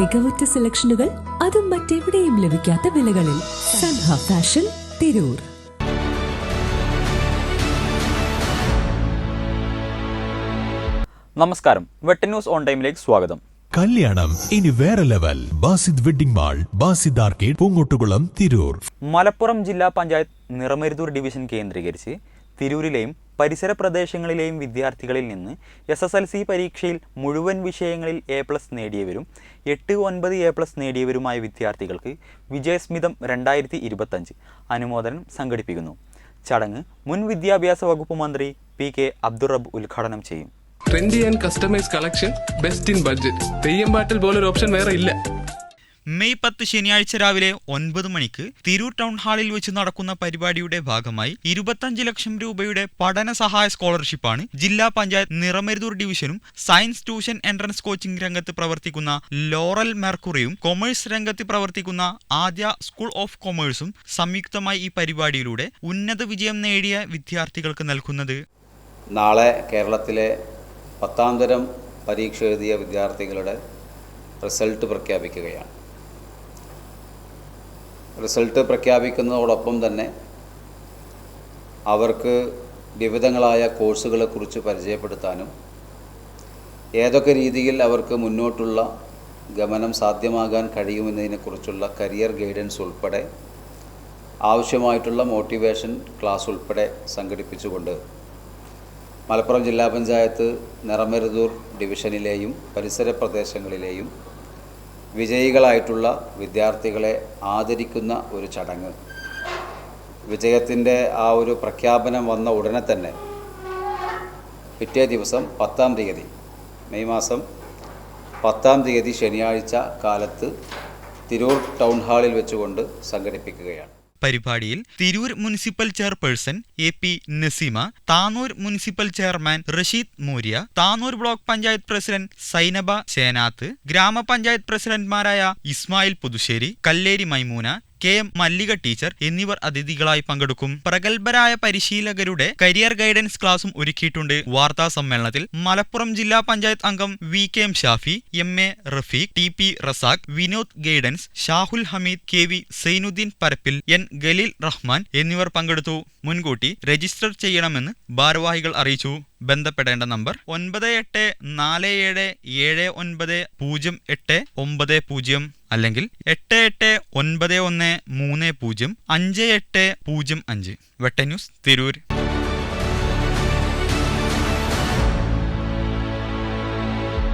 മികവുറ്റ സെലക്ഷനുകൾ, അതും മറ്റെവിടെയും ലഭിക്കാത്ത വിലകളിൽ. സൻഹ ഫാഷൻ, തിരൂർ. നമസ്കാരം, വെട്ട ന്യൂസ് ഓൺ ടൈമിലേക്ക് സ്വാഗതം. കല്യാണം ഇനി വേറെ level. Basid wedding mall, Basid arcade, Poongottukulam, Tirur. Malappuram ജില്ലാ പഞ്ചായത്ത് നിറമരുതൂർ ഡിവിഷൻ കേന്ദ്രീകരിച്ച് തിരൂരിലെയും പരിസര പ്രദേശങ്ങളിലെയും വിദ്യാർത്ഥികളിൽ നിന്ന് SSLC പരീക്ഷയിൽ മുഴുവൻ വിഷയങ്ങളിൽ A+ നേടിയവരും 8-9 A+ നേടിയവരുമായ വിദ്യാർത്ഥികൾക്ക് വിജയസ്മിതം 2025 അനുമോദനം സംഘടിപ്പിക്കുന്നു. ചടങ്ങ് മുൻ വിദ്യാഭ്യാസ വകുപ്പ് മന്ത്രി PK അബ്ദുറബ്ബ് ഉദ്ഘാടനം ചെയ്യും. Trendy and customise collection, best in budget. തെയ്യമ്പാട്ടിൽ പോലൊരു ഓപ്ഷൻ വേറെ ഇല്ല. മെയ് 10 ശനിയാഴ്ച രാവിലെ 9 മണിക്ക് തിരൂർ ടൗൺ ഹാളിൽ വെച്ച് നടക്കുന്ന പരിപാടിയുടെ ഭാഗമായി 25 ലക്ഷം രൂപയുടെ പഠന സഹായ സ്കോളർഷിപ്പാണ് ജില്ലാ പഞ്ചായത്ത് നിറമരുതൂർ ഡിവിഷനും സയൻസ് ട്യൂഷൻ എൻട്രൻസ് കോച്ചിംഗ് രംഗത്ത് പ്രവർത്തിക്കുന്ന ലോറൽ മെർക്കുറിയും കൊമേഴ്സ് രംഗത്ത് പ്രവർത്തിക്കുന്ന ആദ്യ സ്കൂൾ ഓഫ് കൊമേഴ്സും സംയുക്തമായി ഈ പരിപാടിയിലൂടെ ഉന്നത വിജയം നേടിയ വിദ്യാർത്ഥികൾക്ക് നൽകുന്നത്. നാളെ കേരളത്തിലെ 10ാം തരം പരീക്ഷ എഴുതിയ വിദ്യാർത്ഥികളുടെ റിസൾട്ട് പ്രഖ്യാപിക്കുകയാണ്. റിസൾട്ട് പ്രഖ്യാപിക്കുന്നതോടൊപ്പം തന്നെ അവർക്ക് വിവിധങ്ങളായ കോഴ്സുകളെക്കുറിച്ച് പരിചയപ്പെടുത്താനും ഏതൊക്കെ രീതിയിൽ അവർക്ക് മുന്നോട്ടുള്ള ഗമനം സാധ്യമാകാൻ കഴിയുമെന്നതിനെക്കുറിച്ചുള്ള കരിയർ ഗൈഡൻസ് ഉൾപ്പെടെ ആവശ്യമായിട്ടുള്ള മോട്ടിവേഷൻ ക്ലാസ് ഉൾപ്പെടെ സംഘടിപ്പിച്ചുകൊണ്ട് മലപ്പുറം ജില്ലാ പഞ്ചായത്ത് നിറമരുതൂർ ഡിവിഷനിലെയും പരിസര പ്രദേശങ്ങളിലെയും വിജയികളായിട്ടുള്ള വിദ്യാർത്ഥികളെ ആദരിക്കുന്ന ഒരു ചടങ്ങ്. വിജയത്തിൻ്റെ ആ ഒരു പ്രഖ്യാപനം വന്ന ഉടനെ തന്നെ പിറ്റേ ദിവസം 10ാം തീയതി, മെയ് മാസം 10ാം തീയതി ശനിയാഴ്ച കാലത്ത് തിരൂർ ടൗൺ ഹാളിൽ വെച്ചുകൊണ്ട് സംഘടിപ്പിക്കുകയാണ്. പരിപാടിയിൽ Tirur municipal chairperson AP Naseema, Tanur municipal chairman Rasheed Moorya, Tanur block panchayat president Sainaba Chenath, ഗ്രാമപഞ്ചായത്ത് പ്രസിഡന്റ്മാരായ ഇസ്മായിൽ പുതുശ്ശേരി, കല്ലേരി മൈമൂന, KM മല്ലിക ടീച്ചർ എന്നിവർ അതിഥികളായി പങ്കെടുക്കും. പ്രഗത്ഭരായ പരിശീലകരുടെ കരിയർ ഗൈഡൻസ് ക്ലാസും ഒരുക്കിയിട്ടുണ്ട്. വാർത്താ സമ്മേളനത്തിൽ മലപ്പുറം ജില്ലാ പഞ്ചായത്ത് അംഗം VKM Shafi, MA Rafeeq, TP Razak, Vinod guidance, Shahul Hameed, KV Sainudheen Parappil, N Khaleel Rahman എന്നിവർ പങ്കെടുത്തു. മുൻകൂട്ടി രജിസ്റ്റർ ചെയ്യണമെന്ന് ഭാരവാഹികൾ അറിയിച്ചു. ബന്ധപ്പെടേണ്ട നമ്പർ 9840790890 അല്ലെങ്കിൽ 8891305805. വെട്ട ന്യൂസ്, തിരൂർ.